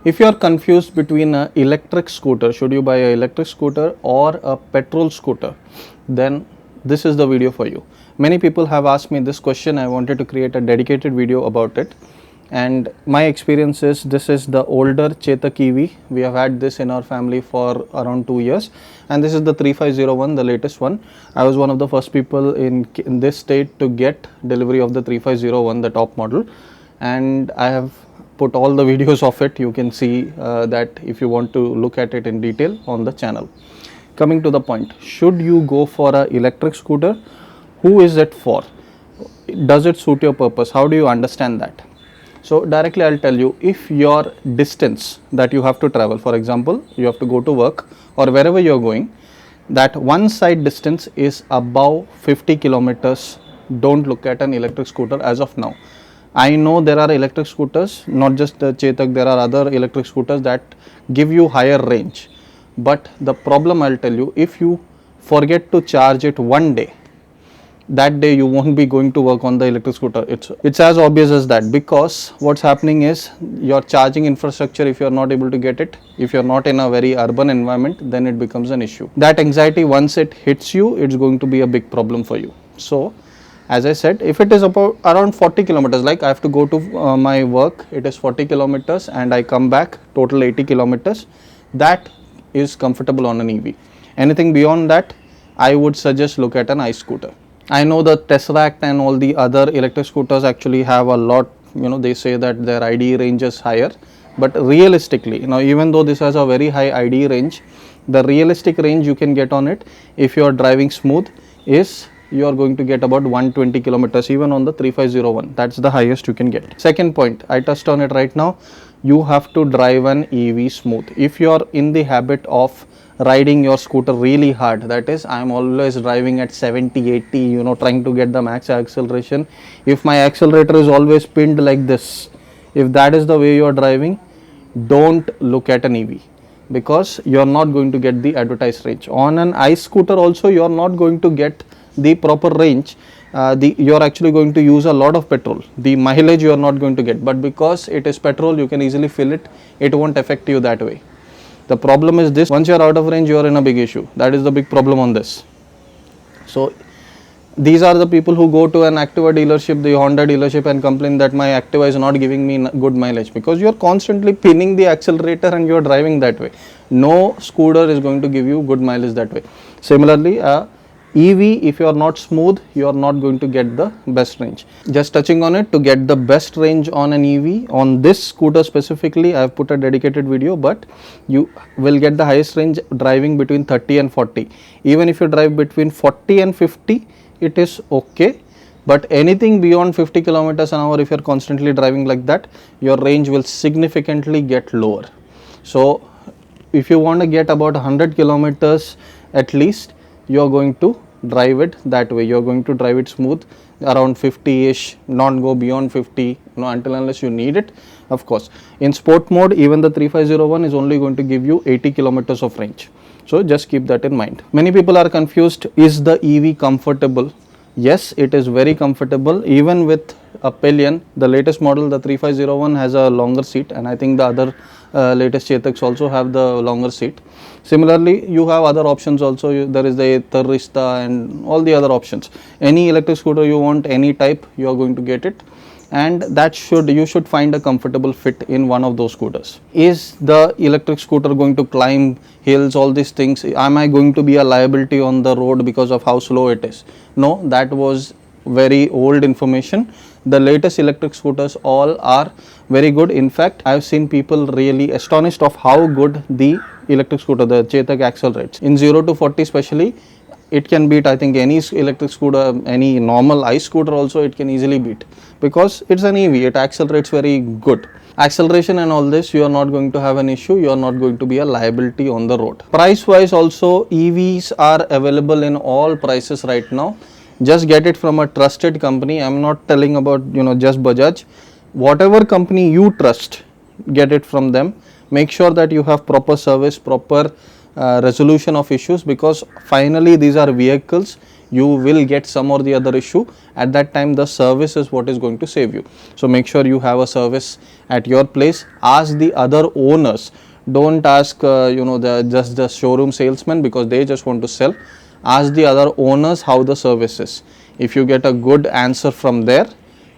If you are confused between an electric scooter, should you buy an electric scooter or a petrol scooter, then this is the video for you. Many people have asked me this question. I wanted to create a dedicated video about it. And my experience is, this is the older Chetak EV. We have had this in our family for around 2 years. And this is the 3501, the latest one. I was one of the first people in this state to get delivery of the 3501, the top model. And I have put all the videos of it. You can see that if you want to look at it in detail on the channel. Coming to the point, should you go for an electric scooter? Who is it for? Does it suit your purpose? How do you understand that? So directly I'll tell you, if your distance that you have to travel, for example, you have to go to work or wherever you're going, that one side distance is above 50 kilometers, don't look at an electric scooter as of now. I know there are electric scooters, not just the Chetak, there are other electric scooters that give you higher range. But the problem, I'll tell you, if you forget to charge it one day, that day you won't be going to work on the electric scooter. It's as obvious as that, because what's happening is your charging infrastructure, if you're not able to get it, if you're not in a very urban environment, then it becomes an issue. That anxiety, once it hits you, it's going to be a big problem for you. So as I said, if it is about around 40 kilometers, like I have to go to my work, it is 40 kilometers and I come back, total 80 kilometers, that is comfortable on an EV. Anything beyond that, I would suggest look at an iScooter. I know the TopEvt and all the other electric scooters actually have a lot, they say that their IDE range is higher, but realistically, even though this has a very high IDE range, the realistic range you can get on it, if you are driving smooth, is you are going to get about 120 kilometers even on the 3501. That's the highest you can get. Second point, I touched on it right now, you have to drive an EV smooth. If you are in the habit of riding your scooter really hard, that is, I am always driving at 70, 80, trying to get the max acceleration. If my accelerator is always pinned like this, if that is the way you are driving, don't look at an EV, because you are not going to get the advertised range. On an ICE scooter also, you are not going to get the proper range. You are actually going to use a lot of petrol. The mileage you are not going to get, but because it is petrol, you can easily fill it. It won't affect you that way. The problem is this: once you are out of range, you are in a big issue. That is the big problem on this. So these are the people who go to an Activa dealership, the Honda dealership, and complain that my Activa is not giving me good mileage, because you are constantly pinning the accelerator and you are driving that way. No scooter is going to give you good mileage that way. Similarly, EV, if you are not smooth, you are not going to get the best range. Just touching on it, to get the best range on an EV, on this scooter specifically, I have put a dedicated video, but you will get the highest range driving between 30 and 40. Even if you drive between 40 and 50, it is okay. But anything beyond 50 kilometers an hour, if you are constantly driving like that, your range will significantly get lower. So if you want to get about 100 kilometers at least, you are going to drive it that way. You are going to drive it smooth around 50-ish, not go beyond 50, until unless you need it. Of course, in sport mode, even the 3501 is only going to give you 80 kilometers of range. So just keep that in mind. Many people are confused, is the EV comfortable? Yes, it is very comfortable. Even with a pillion, the latest model, the 3501, has a longer seat, and I think the other latest Chetaks also have the longer seat. Similarly, you have other options also. There is the Rista and all the other options. Any electric scooter you want, any type, you are going to get it, and you should find a comfortable fit in one of those scooters. Is the electric scooter going to climb hills, all these things? Am I going to be a liability on the road because of how slow it is? No, that was very old information. The latest electric scooters all are very good. In fact, I have seen people really astonished of how good the electric scooter, the Chetak, accelerates. In 0 to 40 especially, it can beat, I think, any electric scooter, any normal ICE scooter also it can easily beat, because it's an EV, it accelerates very good. Acceleration and all this, you are not going to have an issue, you are not going to be a liability on the road. Price wise also, EVs are available in all prices right now. Just get it from a trusted company. I'm not telling about, just Bajaj. Whatever company you trust, get it from them. Make sure that you have proper service, proper resolution of issues, because finally these are vehicles. you will get some or the other issue. At that time, the service is what is going to save you. So make sure you have a service at your place. Ask the other owners. Don't ask just the showroom salesman, because they just want to sell. Ask the other owners how the service is. If you get a good answer from there,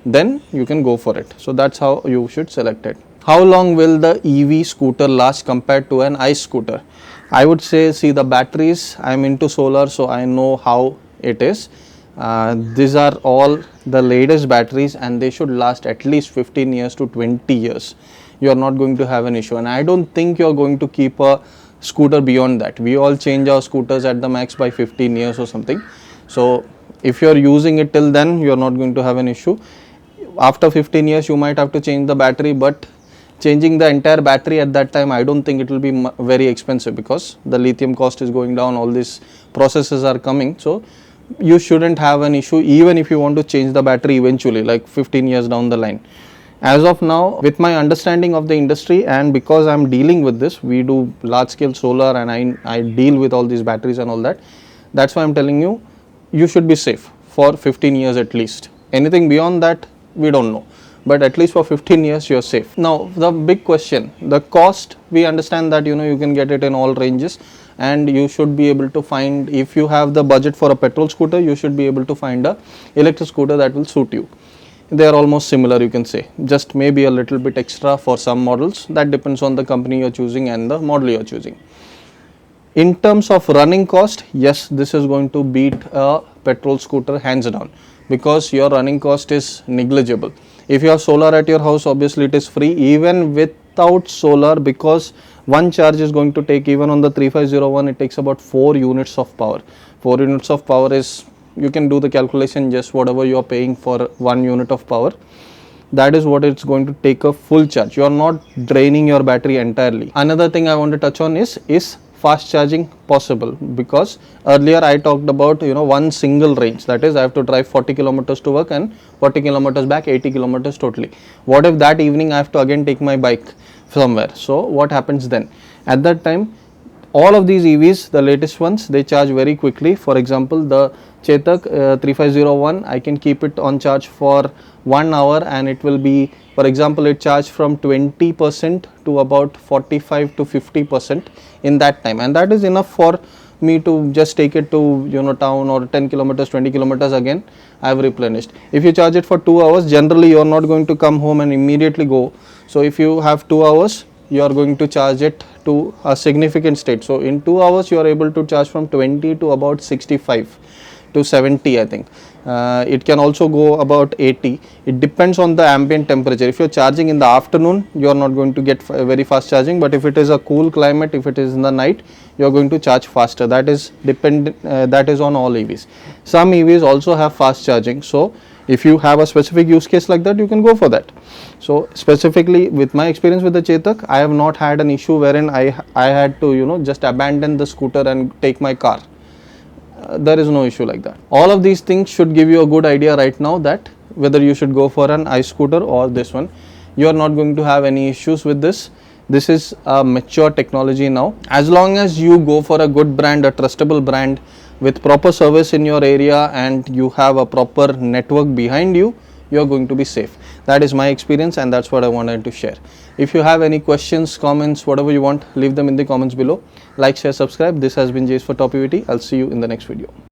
then you can go for it. So that's how you should select it. How long will the EV scooter last compared to an ICE scooter? I would say, see, the batteries, I am into solar, so I know how it is. These are all the latest batteries, and they should last at least 15 years to 20 years. You are not going to have an issue, and I don't think you are going to keep a scooter beyond that. We all change our scooters at the max by 15 years or something. So if you are using it till then, you are not going to have an issue. After 15 years, you might have to change the battery, but changing the entire battery at that time, I don't think it will be very expensive, because the lithium cost is going down, all these processes are coming. So you shouldn't have an issue even if you want to change the battery eventually, like 15 years down the line. As of now, with my understanding of the industry, and because I'm dealing with this, we do large scale solar, and I deal with all these batteries and all that. That's why I'm telling you, you should be safe for 15 years at least. Anything beyond that, we don't know, but at least for 15 years you're safe. Now the big question, the cost, we understand that you can get it in all ranges, and you should be able to find, if you have the budget for a petrol scooter, you should be able to find a electric scooter that will suit you. They are almost similar, you can say, just maybe a little bit extra for some models. That depends on the company you're choosing and the model you're choosing. In terms of running cost, yes, this is going to beat a petrol scooter hands down, because your running cost is negligible. If you have solar at your house, obviously it is free. Even without solar, because one charge is going to take, even on the 3501, it takes about 4 units of power. 4 units of power is, you can do the calculation, just whatever you are paying for 1 unit of power, that is what it's going to take a full charge. You are not draining your battery entirely. Another thing I want to touch on is fast charging possible? Because earlier I talked about one single range, that is I have to drive 40 kilometers to work and 40 kilometers back, 80 kilometers totally. What if that evening I have to again take my bike somewhere? So what happens then? At that time, all of these EVs, the latest ones, they charge very quickly. For example, the Chetak 3501, I can keep it on charge for 1 hour, and it will be, for example, it charged from 20% to about 45 to 50% in that time, and that is enough for me to just take it to town, or 10 kilometers, 20 kilometers, again I have replenished. If you charge it for 2 hours, generally you are not going to come home and immediately go. So if you have 2 hours, you are going to charge it to a significant state. So in 2 hours you are able to charge from 20 to about 65 to 70, I think. It can also go about 80. It depends on the ambient temperature. If you are charging in the afternoon, you are not going to get very fast charging, but if it is a cool climate, if it is in the night, you are going to charge faster. That is that is on all EVs. Some EVs also have fast charging, so if you have a specific use case like that, you can go for that. So specifically with my experience with the Chetak, I have not had an issue wherein I had to just abandon the scooter and take my car. There is no issue like that. All of these things should give you a good idea right now that whether you should go for an ice scooter or this one. You are not going to have any issues with this. This is a mature technology now. As long as you go for a good brand, a trustable brand with proper service in your area, and you have a proper network behind you, you are going to be safe. That is my experience, and that's what I wanted to share. If you have any questions, comments, whatever you want, leave them in the comments below. Like, share, subscribe. This has been Jace for TopEvt. I'll see you in the next video.